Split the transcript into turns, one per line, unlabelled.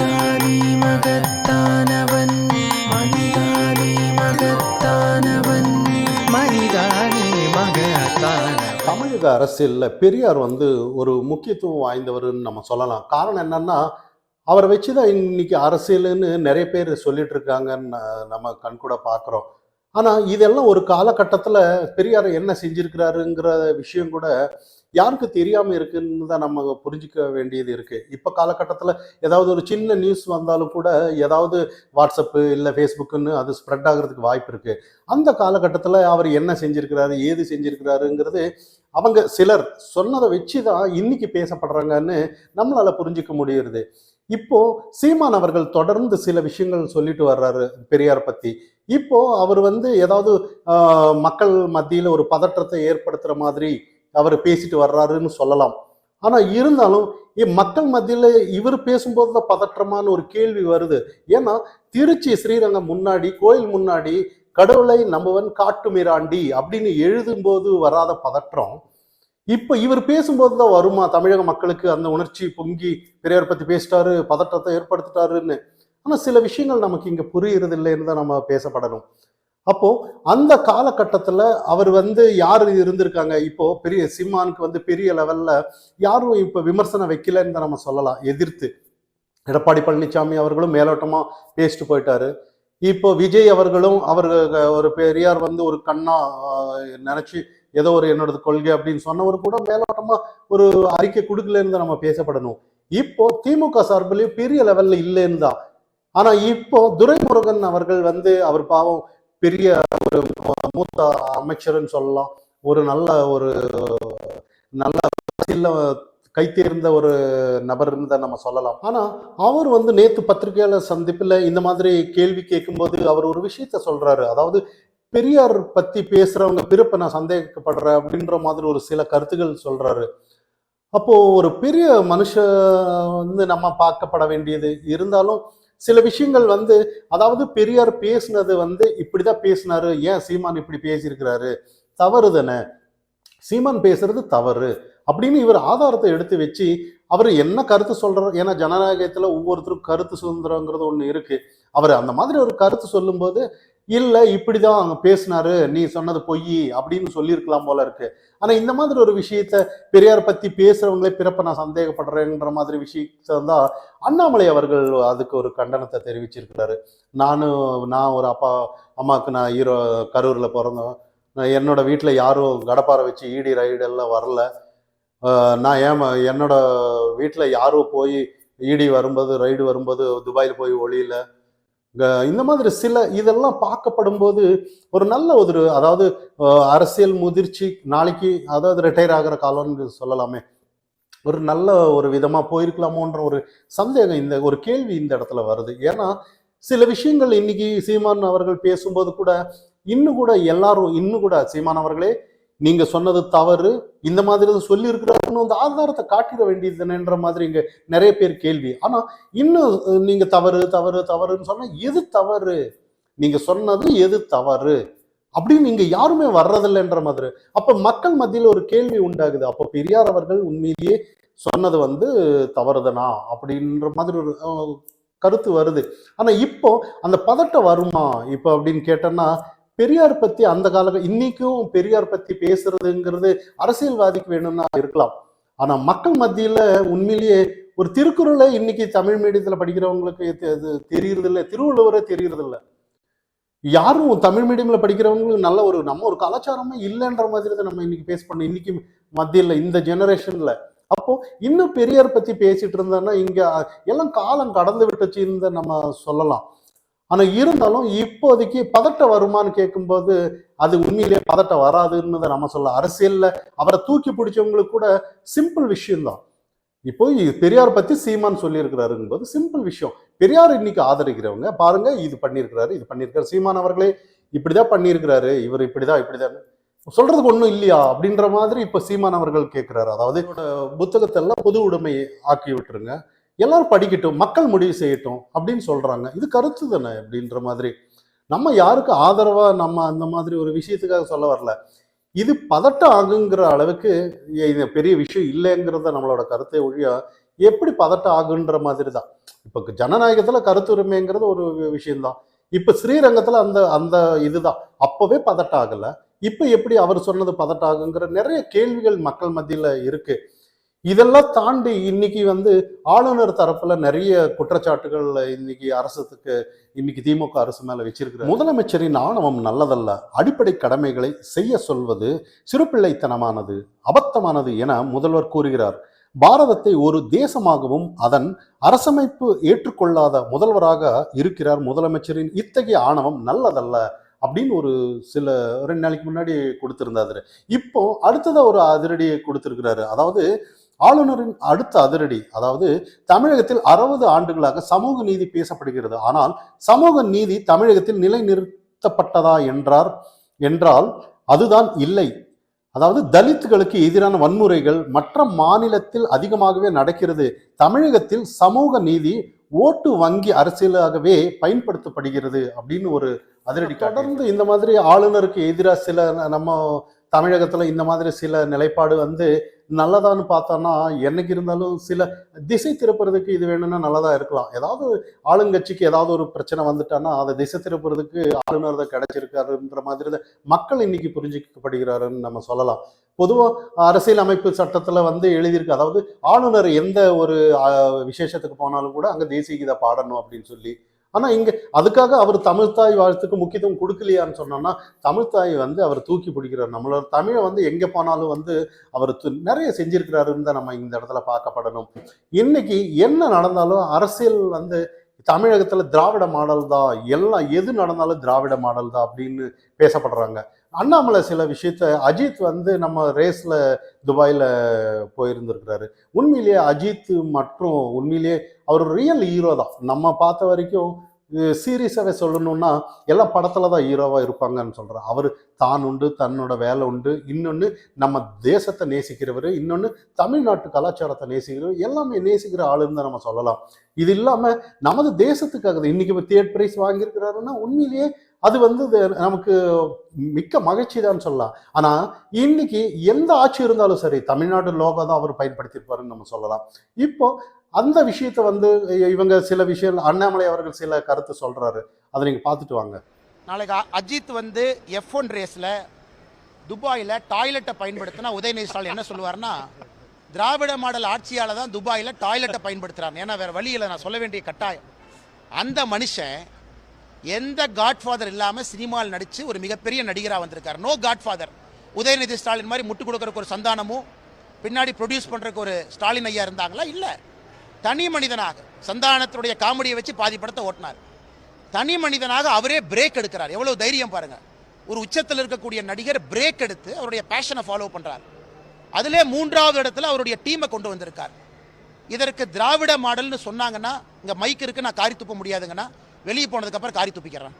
மனிதானே மகத்தானவன், மனிதானே மகத்தானவன், மனிதானே மகத்தானவன்.
தமிழக அரசியல்ல பெரியார் ஒரு முக்கியத்துவம் வாய்ந்தவர்னு நம்ம சொல்லலாம். காரணம் என்னன்னா, அவரை வச்சுதான் இன்னைக்கு அரசியல்னு நிறைய பேர் சொல்லிட்டு இருக்காங்கன்னு நம்ம கண்கூட பார்க்குறோம். ஆனா இதெல்லாம் ஒரு காலகட்டத்துல பெரியார் என்ன செஞ்சிருக்கிறாருங்கிற விஷயம் கூட யாருக்கு தெரியாம இருக்குன்னு தான் நம்ம புரிஞ்சுக்க வேண்டியது இருக்கு. இப்ப காலகட்டத்துல ஏதாவது ஒரு சின்ன நியூஸ் வந்தாலும் கூட ஏதாவது வாட்ஸ்அப் இல்ல ஃபேஸ்புக்குன்னு அது ஸ்ப்ரெட் ஆகுறதுக்கு வாய்ப்பு இருக்கு. அந்த காலகட்டத்துல அவர் என்ன செஞ்சிருக்கிறாரு, ஏது செஞ்சிருக்கிறாருங்கிறது அவங்க சிலர் சொன்னதை வச்சுதான் இன்னைக்கு பேசப்படுறாங்கன்னு நம்மளால புரிஞ்சுக்க முடியுது. இப்போ சீமான் அவர்கள் தொடர்ந்து சில விஷயங்கள் சொல்லிட்டு வர்றாரு பெரியார் பத்தி. இப்போ அவர் ஏதாவது மக்கள் மத்தியில ஒரு பதற்றத்தை ஏற்படுத்துற மாதிரி அவர் பேசிட்டு வர்றாருன்னு சொல்லலாம். ஆனா இருந்தாலும் மக்கள் மத்தியில இவர் பேசும்போது தான் பதற்றமான ஒரு கேள்வி வருது. ஏன்னா திருச்சி ஸ்ரீரங்கம் முன்னாடி, கோயில் முன்னாடி கடவுளை நம்புவன் காட்டு மிராண்டி அப்படின்னு எழுதும்போது வராத பதற்றம் இப்ப இவர் பேசும்போது தான் வருமா? தமிழக மக்களுக்கு அந்த உணர்ச்சி பொங்கி பெரியார் பத்தி பேசிட்டாரு, பதற்றத்தை ஏற்படுத்திட்டாருன்னு. ஆனா சில விஷயங்கள் நமக்கு இங்க புரியுறது இல்லைன்னு தான் நம்ம பேசப்படணும். அப்போ அந்த காலகட்டத்துல அவர் யாரு இருந்திருக்காங்க? இப்போ பெரிய சீமானுக்கு பெரிய லெவல்ல யாரும் இப்ப விமர்சனம் வைக்கலன்னு தான் நம்ம சொல்லலாம். எதிர்த்து எடப்பாடி பழனிசாமி அவர்களும் மேலோட்டமா பேசிட்டு போயிட்டாரு. இப்போ விஜய் அவர்களும் அவர் ஒரு பெரியார் ஒரு கண்ணா நினைச்சு ஏதோ ஒரு என்னோட கொள்கை அப்படின்னு சொன்னவர் கூட மேலோட்டமா ஒரு அறிக்கை கொடுக்கலன்னு தான் நம்ம பேசப்படணும். இப்போ திமுக சார்பிலையும் பெரிய லெவல்ல இல்லைன்னு தான். ஆனா இப்போ துரைமுருகன் அவர்கள் அவர் பாவம் பெரிய ஒரு மூத்த அமைச்சர்னு சொல்லலாம். ஒரு நல்ல கைத்தேர்ந்த ஒரு நபர்னு தான் நம்ம சொல்லலாம். ஆனா அவர் நேத்து பத்திரிகையாளர் சந்திப்புல இந்த மாதிரி கேள்வி கேட்கும்போது அவர் ஒரு விஷயத்த சொல்றாரு. அதாவது பெரியார் பத்தி பேசுறவங்க பிறப்ப நான் சந்தேகப்படுறேன் அப்படின்ற மாதிரி ஒரு சில கருத்துக்கள் சொல்றாரு. அப்போ ஒரு பெரிய மனுஷன் நம்ம பார்க்கப்பட வேண்டியது இருந்தாலும் சில விஷயங்கள் அதாவது பெரியார் பேசுனது இப்படிதான் பேசினாரு, ஏன் சீமான் இப்படி பேசியிருக்கிறாரு, தவறு தானே, சீமான் பேசுறது தவறு அப்படின்னு இவர் ஆதாரத்தை எடுத்து வச்சு அவர் என்ன கருத்து சொல்றாரு. ஏன்னா ஜனநாயகத்துல ஒவ்வொருத்தரும் கருத்து சுதந்திரங்கிறது ஒண்ணு இருக்கு. அவர் அந்த மாதிரி ஒரு கருத்து சொல்லும் போது இல்ல இப்படிதான் அவங்க பேசினாரு, நீ சொன்னது பொய் அப்படின்னு சொல்லியிருக்கலாம் போல இருக்கு. ஆனா இந்த மாதிரி ஒரு விஷயத்த பெரியார் பத்தி பேசுறவங்களே பிறப்ப நான் சந்தேகப்படுறேன்ற மாதிரி விஷயம் தான் அண்ணாமலை அவர்கள் அதுக்கு ஒரு கண்டனத்தை தெரிவிச்சிருக்கிறாரு. நான் ஒரு அம்மாவுக்கு நான் கரூர்ல பிறந்தவன், என்னோட வீட்டுல யாரும் கடப்பாரை வச்சு ஈடி ரைடு எல்லாம் வரல, நான் என்னோட வீட்டுல யாரும் போய் ஈடி வரும்போது ரைடு வரும்போது துபாயில் போய் ஒளியில இந்த மாதிரி சில இதெல்லாம் பார்க்கப்படும் போது ஒரு நல்ல அதாவது அரசியல் முதிர்ச்சி நாளைக்கு அதாவது ரிட்டையர் ஆகிற காலம்னு சொல்லலாமே, ஒரு நல்ல ஒரு விதமா போயிருக்கலாமோன்ற ஒரு சந்தேகம், இந்த ஒரு கேள்வி இந்த இடத்துல வருது. ஏன்னா சில விஷயங்கள் இன்னைக்கு சீமான் அவர்கள் பேசும்போது கூட இன்னும் கூட எல்லாரும் இன்னும் கூட சீமான் அவர்களே நீங்க சொன்னது தவறு, இந்த மாதிரி சொல்லி இருக்கிறாருன்னு ஆதாரத்தை காட்டிட வேண்டியதுன்ற மாதிரி இங்க நிறைய பேர் கேள்வி. ஆனா இன்னும் நீங்க தவறு தவறு தவறுன்னு சொன்னா எது தவறு, நீங்க சொன்னது எது தவறு அப்படின்னு நீங்க யாருமே வர்றதில்லைன்ற மாதிரி. அப்ப மக்கள் மத்தியில ஒரு கேள்வி உண்டாகுது. அப்போ பெரியார் அவர்கள் உண்மையிலேயே சொன்னது தவறுதானா அப்படின்ற மாதிரி ஒரு கருத்து வருது. ஆனா இப்போ அந்த பதட்டம் வருமா இப்போ அப்படின்னு கேட்டோம்னா, பெரியார் பத்தி அந்த இன்னைக்கும் பெரியார் பத்தி பேசுறதுங்கிறது அரசியல்வாதிக்கு வேணும்னா இருக்கலாம். ஆனா மக்கள் மத்தியில உண்மையிலேயே ஒரு திருக்குறளை இன்னைக்கு தமிழ் மீடியத்துல படிக்கிறவங்களுக்கு தெரியறது இல்லை, திருவள்ளுவரே தெரியறது இல்லை. யாரும் தமிழ் மீடியம்ல படிக்கிறவங்களுக்கு நல்ல நம்ம ஒரு கலாச்சாரமே இல்லைன்ற மாதிரி தான் நம்ம இன்னைக்கு பேச பண்ணோம் இன்னைக்கு மத்தியில இந்த ஜெனரேஷன்ல. அப்போ இன்னும் பெரியார் பத்தி பேசிட்டு இருந்தோம்னா இங்க எல்லாம் காலம் கடந்து விட்டுச்சுன்னு நம்ம சொல்லலாம். ஆனா இருந்தாலும் இப்போதைக்கு பதட்டம் வருமானு கேட்கும்போது அது உண்மையிலேயே பதட்டம் வராதுன்னு தான் நம்ம சொல்லலாம். அரசியல்ல அவரை தூக்கி பிடிச்சவங்களுக்கு கூட சிம்பிள் விஷயம்தான். இப்போ பெரியார் பத்தி சீமான் சொல்லியிருக்கிறாருங்க போது சிம்பிள் விஷயம். பெரியார் இன்னைக்கு ஆதரிக்கிறவங்க பாருங்க, இது பண்ணியிருக்காரு சீமான் அவர்களே இப்படிதான் பண்ணியிருக்கிறாரு, இவர் இப்படிதான் சொல்றதுக்கு ஒண்ணும் இல்லையா அப்படின்ற மாதிரி இப்ப சீமான் அவர்கள் கேட்கிறாரு. அதாவது புத்தகத்தை எல்லாம் பொது உடைமை ஆக்கி விட்டுருங்க, எல்லாரும் படிக்கட்டும், மக்கள் முடிவு செய்யட்டும் அப்படின்னு சொல்றாங்க. இது கருத்து தானே அப்படின்ற மாதிரி. நம்ம யாருக்கு ஆதரவா நம்ம அந்த மாதிரி ஒரு விஷயத்துக்காக சொல்ல வரல. இது பதட்டம் ஆகுங்கிற அளவுக்கு இது பெரிய விஷயம் இல்லைங்கிறத நம்மளோட கருத்தை ஒழியா எப்படி பதட்டம் ஆகுன்ற மாதிரி தான். இப்போ ஜனநாயகத்துல கருத்துரிமைங்கிறது ஒரு விஷயம்தான். இப்ப ஸ்ரீரங்கத்துல அந்த அந்த இதுதான். அப்பவே பதட்டம் ஆகல. இப்ப எப்படி அவர் சொன்னது பதட்டம் ஆகுங்கிற நிறைய கேள்விகள் மக்கள் மத்தியில இருக்கு. இதெல்லாம் தாண்டி இன்னைக்கு ஆளுநர் தரப்புல நிறைய குற்றச்சாட்டுகள் இன்னைக்கு அரசுக்கு இன்னைக்கு திமுக அரசு மேல வச்சிருக்கிற முதலமைச்சரின் ஆணவம் நல்லதல்ல, அடிப்படை கடமைகளை செய்ய சொல்வது சிறுபிள்ளைத்தனமானது, அபத்தமானது என முதல்வர் கூறுகிறார். பாரதத்தை ஒரு தேசமாகவும் அதன் அரசமைப்பு ஏற்றுக்கொள்ளாத முதல்வராக இருக்கிறார் முதலமைச்சரின் இத்தகைய ஆணவம் நல்லதல்ல அப்படின்னு ஒரு சில 2 நாளைக்கு முன்னாடி கொடுத்திருந்தாரு. இப்போ அடுத்ததா ஒரு அதிரடியை கொடுத்திருக்கிறாரு. அதாவது ஆளுநரின் அடுத்த அதிரடி, அதாவது தமிழகத்தில் 60 ஆண்டுகளாக சமூக நீதி பேசப்படுகிறது, ஆனால் சமூக நீதி தமிழகத்தில் நிலைநிறுத்தப்பட்டதா என்றால் அதுதான் இல்லை. அதாவது தலித்துகளுக்கு எதிரான வன்முறைகள் மற்ற மாநிலத்தில் அதிகமாகவே நடக்கிறது. தமிழகத்தில் சமூக நீதி ஓட்டு வங்கி அரசியலாகவே பயன்படுத்தப்படுகிறது அப்படின்னு ஒரு அதிரடி. தொடர்ந்து இந்த மாதிரி ஆளுநருக்கு எதிராக சில நம்ம தமிழகத்துல இந்த மாதிரி சில நிலைப்பாடு நல்லதான்னு பார்த்தோம்னா, என்னைக்கு இருந்தாலும் சில திசை திருப்புறதுக்கு இது வேணும்னா நல்லதா இருக்கலாம். ஏதாவது ஆளுங்கட்சிக்கு ஏதாவது ஒரு பிரச்சனை வந்துட்டான்னா அதை திசை திருப்புறதுக்கு ஆளுநர் தான் கிடைச்சிருக்காருன்ற மாதிரி மக்கள் இன்னைக்கு புரிஞ்சுக்கப்படுகிறாருன்னு நம்ம சொல்லலாம். பொதுவா அரசியல் அமைப்பு சட்டத்துல எழுதியிருக்கு, அதாவது ஆளுநர் எந்த ஒரு விசேஷத்துக்கு போனாலும் கூட அங்க தேசிய கீதை பாடணும் அப்படின்னு சொல்லி. ஆனா இங்க அதுக்காக அவர் தமிழ்த்தாய் வாழ்த்துக்கு முக்கியத்துவம் கொடுக்கலையான்னு சொன்னோம்னா, தமிழ்த்தாய் அவர் தூக்கி பிடிக்கிறார். நம்மளோட தமிழை எங்க போனாலும் அவர் நிறைய செஞ்சிருக்கிறாருன்னு தான் நம்ம இந்த இடத்துல பார்க்கப்படணும். இன்னைக்கு என்ன நடந்தாலும் அரசியல் தமிழகத்துல திராவிட மாடல் தான், எல்லாம் எது நடந்தாலும் திராவிட மாடல் தான் அப்படின்னு பேசப்படுறாங்க. அண்ணாமலை சில விஷயத்த அஜித் நம்ம ரேஸ்ல துபாயில போயிருந்திருக்கிறாரு. உண்மையிலேயே அஜித் மற்றும் உண்மையிலேயே அவர் ரியல் ஹீரோ தான். நம்ம பார்த்த வரைக்கும் சீரியஸாவே சொல்லணும்னா எல்லா படத்துல தான் ஹீரோவா இருப்பாங்கன்னு சொல்றேன். அவர் தான் உண்டு, தன்னோட வேலை உண்டு, இன்னொன்னு நம்ம தேசத்தை நேசிக்கிறவர், இன்னொன்னு தமிழ்நாட்டு கலாச்சாரத்தை நேசிக்கிறவர், எல்லாமே நேசிக்கிற ஆளுன்னு தான் நம்ம சொல்லலாம். இது இல்லாம நமது தேசத்துக்காக இன்னைக்கு தேர்ட் பிரைஸ் வாங்கியிருக்கிறாருன்னா உண்மையிலேயே அது நமக்கு மிக்க மகிழ்ச்சி தான் சொல்லலாம். ஆனா இன்னைக்கு எந்த ஆட்சி இருந்தாலும் சரி தமிழ்நாடு லோகோ தான் அவர் பயன்படுத்தியிருப்பாருன்னு நம்ம சொல்லலாம். இப்போ அந்த விஷயத்த இவங்க சில விஷயம் அண்ணாமலை அவர்கள் சில கருத்து சொல்றாரு, அதை நீங்க பார்த்துட்டு வாங்க.
நாளைக்கு அஜித் F1 ரேஸ்ல துபாயில டாய்லெட்டை பயன்படுத்தினா உதயநிதி ஸ்டாலின் என்ன சொல்லுவார்னா, திராவிட மாடல் ஆட்சியால தான் துபாயில டாய்லெட்டை பயன்படுத்துறாங்க, ஏன்னா வேற வழியில் நான் சொல்ல வேண்டிய கட்டாயம். அந்த மனுஷன் எந்த காட்ஃபாதர் இல்லாம சினிமாவில் நடிச்சு ஒரு மிகப்பெரிய நடிகராக வந்திருக்காரு. No Godfather. உதயநிதி ஸ்டாலின் மாதிரி முட்டு கொடுக்கறதுக்கு ஒரு சந்தானமும் பின்னாடி ப்ரொடியூஸ் பண்றதுக்கு ஒரு ஸ்டாலின் ஐயா இருந்தாங்களா? இல்ல. தனி மனிதனாக சந்தானத்துடைய காமெடியை வச்சு பாதி படத்தை ஓட்டினார். தனி மனிதனாக அவரே பிரேக் எடுக்கிறார். எவ்வளவு தைரியம் பாருங்க. ஒரு உச்சத்தில் இருக்கக்கூடிய நடிகர் பிரேக் எடுத்து அவருடைய பேஷனை ஃபாலோ பண்றார். அதிலே 3வது இடத்துல அவருடைய டீமை கொண்டு வந்திருக்கார். இதற்கு திராவிட மாடல்னு சொன்னாங்கன்னா, இங்க மைக் இருக்கு, நான் காரி துப்ப முடியாதுங்கன்னா வெளியே போனதுக்கு அப்புறம் காரி துப்பிக்கிறேன்.